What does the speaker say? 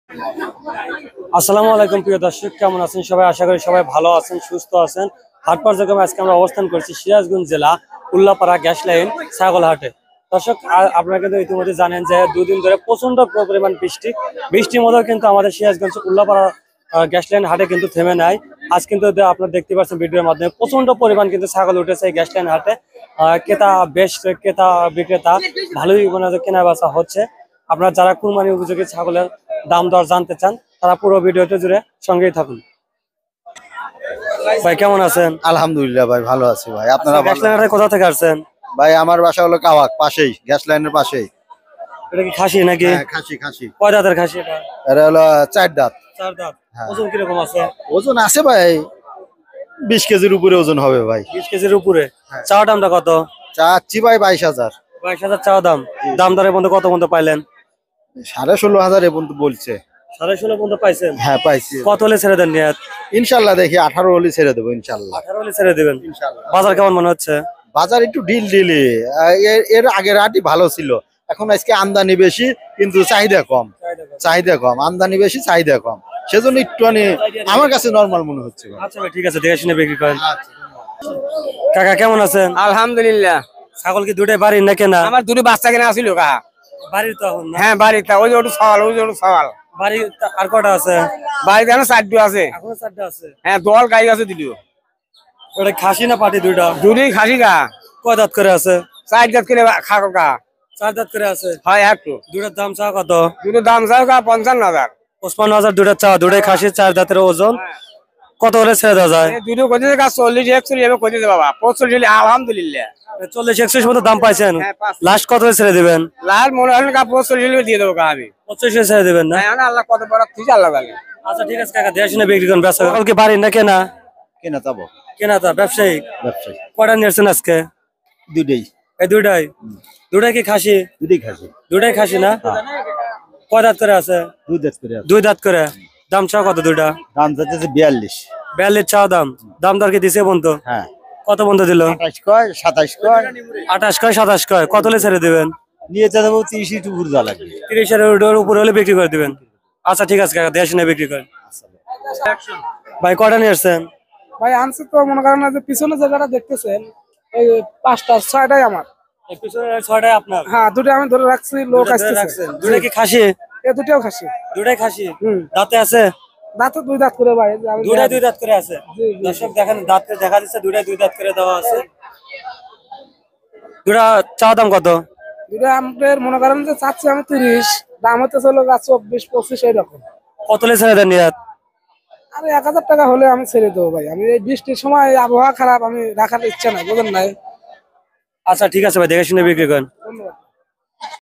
আসসালামু আলাইকুম প্রিয় দর্শক, কেমন আছেন সবাই? আশা করি সবাই ভালো আছেন, সুস্থ আছেন। হাট পর্যায়ক্রমে আজকে আমরা অবস্থান করছি সিরাজগঞ্জ জেলা উল্লাপাড়া গ্যাস লাইন ছাগল হাটে। দর্শক, আপনারা কিন্তু ইতিমধ্যে জানেন যে দুদিন ধরে প্রচন্ড পরিমাণ বৃষ্টির মধ্যেও কিন্তু আমাদের সিরাজগঞ্জ উল্লাপাড়া গ্যাস লাইন হাটে কিন্তু থেমে নাই। আজ কিন্তু আপনারা দেখতে পাচ্ছেন ভিডিওর মাধ্যমে প্রচন্ড পরিমাণ কিন্তু ছাগল উঠেছে এই গ্যাস লাইন হাটে। ক্রেতা বিক্রেতা ভালোই মানে কেনা বেচা হচ্ছে। আপনারা যারা কুরবানি উপযোগী ছাগলের দাম দর জানতে চান তারা পুরো ভিডিওতে জুড়ে সঙ্গেই থাকুন। ভাই কেমন আছেন? আলহামদুলিল্লাহ ভাই, ভালো আছি ভাই। আপনারা গ্যাস লাইনের কোথা থেকে আসছেন? ভাই আমার বাসা হলো কাওয়াক, পাশেই গ্যাস লাইনের পাশেই। এটা কি খাসি নাকি? খাসি খাসি। কয় দাঁতের খাসি এটা? এটা হলো 4 দাঁত। 4 দাঁত। হ্যাঁ। ওজন কিরকম আছে? ওজন আছে ভাই 20 কেজির উপরে ওজন হবে ভাই। 20 কেজির উপরে। চাওয়া দামটা কত? চাচ্ছি ভাই 22,000। 22,000 চাওয়া দাম। দাম দরের বন্ধু কত পর্যন্ত পাইলেন? 16,500 এ পর্যন্ত বলছে। 16.5 পর্যন্ত পাইছেন? হ্যাঁ পাইছি। কত হলে ছেড়ে দেন নিয়াত? ইনশাল্লাহ দেখি 18 হলে ছেড়ে দেবো ইনশাল্লাহ। 18 হলে ছেড়ে দিবেন। ইনশাল্লাহ। বাজার কেমন মনে হচ্ছে? বাজার একটু ঢিলি। এর আগের হাটই ভালো ছিল। এখন আজকে আমদানি বেশি কিন্তু চাহিদা কম। আমদানি বেশি, চাহিদা কম, সেজন্য একটু আমার কাছে নরমাল মনে হচ্ছে। আচ্ছা ভাই, ঠিক আছে, দেখে শুনে বিক্রি করেন। কাকা কেমন আছেন? আলহামদুলিল্লাহ। ছাগল কি দুটাই বাড়ির না কেনা? আমার দুটো বাচ্চা কিনা আছিল কা। বাড়ির তো এখন না? হ্যাঁ বাড়িতে, ওই যে ওটা সওয়াল, ওই যে ওটা সওয়াল। বাড়ি আর কটা আছে? বাড়িতে এখন 4টা আছে। এখনো 4টা আছে? হ্যাঁ দল গাই আছে দিলিও। ওটা খাসি না পাটি দুইটা? দুটোই খাসি কা। কয় দাঁত করে আছে? 4 দাঁত করে খাকো কা। 4 দাঁত করে আছে? হয় একটু। দুটার দাম চা কত? দুটো দাম চাও কা 55,000। 55,000 দুটা চা। দুটাই খাসি, 4 দাঁতের ওজন। কত হলে ছেড়ে দেওয়া যায়? দুটো কোথায় কা 40 41 এভাবে কোথায় দে বাবা 45 আলহামদুলিল্লাহ। 40-41 মতো দাম পাইছেন? হ্যাঁ, লাস্ট কত হলে ছেড়ে দিবেন? লাল মনে হয় কা 45 দিয়ে দেবো কা আমি। 25 ছেড়ে দিবেন না? হ্যাঁ আল্লাহ কত বড় তুই আল্লাহ জানে। আচ্ছা ঠিক আছে কাকা, দেখে শুনে বিক্রি করুন। ব্যবসা কালকে বাড়ির না কেনা? কেনা যাবো। কেনা তা ব্যবসায়ী? ব্যবসায়ী। কয়টা নিয়েছেন আজকে? দুইটাই। এই দুইটাই? দুটাই কি খাসি? দুইটাই খাসি। দুটাই খাসি না? কয় দাঁত করে আছে? 2 দাঁত করে। 2 দাঁত করে। দাম চা কত দুইটা? দাম যাচ্ছে 42। 42 চাও দাম। দাম দর কি দিছে বন্ধু? হ্যাঁ। কত বন্ধু দিল? 28 কয়, 27 কয়। 28 কয়, 27 কয়। কত হলে ছেড়ে দিবেন? নিয়ে যাবো 30 একটু ঘুরতে লাগবে। 30 এর উপরে হলে বিক্রি করে দিবেন। আচ্ছা ঠিক আছে কাকা, দেখে শুনে বিক্রি করেন। ভাই কয়টা নিয়ে আসছেন? ভাই আনছে তো মনে করেন না যে পিছনে জায়গাটা দেখতেছেন এই 5টা 6টাই আমার। এই পিছনের 6টাই আপনার? হ্যাঁ দুটো আমি ধরে রাখছি, লোক আসতেছে। দুটা কি খাসি? এই দুটোও খাসি। দুটাই খাসি? হুম। দাঁতে আছে? দাঁতে 2 দাঁত করে ভাই। দুটাই 2 দাঁত করে আছে? জি, জি। দর্শক দেখেন, দাঁতে দেখা যাচ্ছে দুটাই 2 দাঁত করে দেওয়া আছে। দুটা চা দাম কত? দুটো আমাদের মনে করেন যে চাচ্ছি আমি 30, দাম হতে চলো 24-25 এইরকম। কত হলে ছেড়ে দেন নিয়াত? আরে 1000 টাকা হলে আমি ছেড়ে দেবো ভাই। আমি এই বৃষ্টির সময় আবহাওয়া খারাপ, আমি রাখার ইচ্ছা নাই, বুঝেন নাই। আচ্ছা ঠিক আছে ভাই, দেখে শুনে বিক্রি করেন।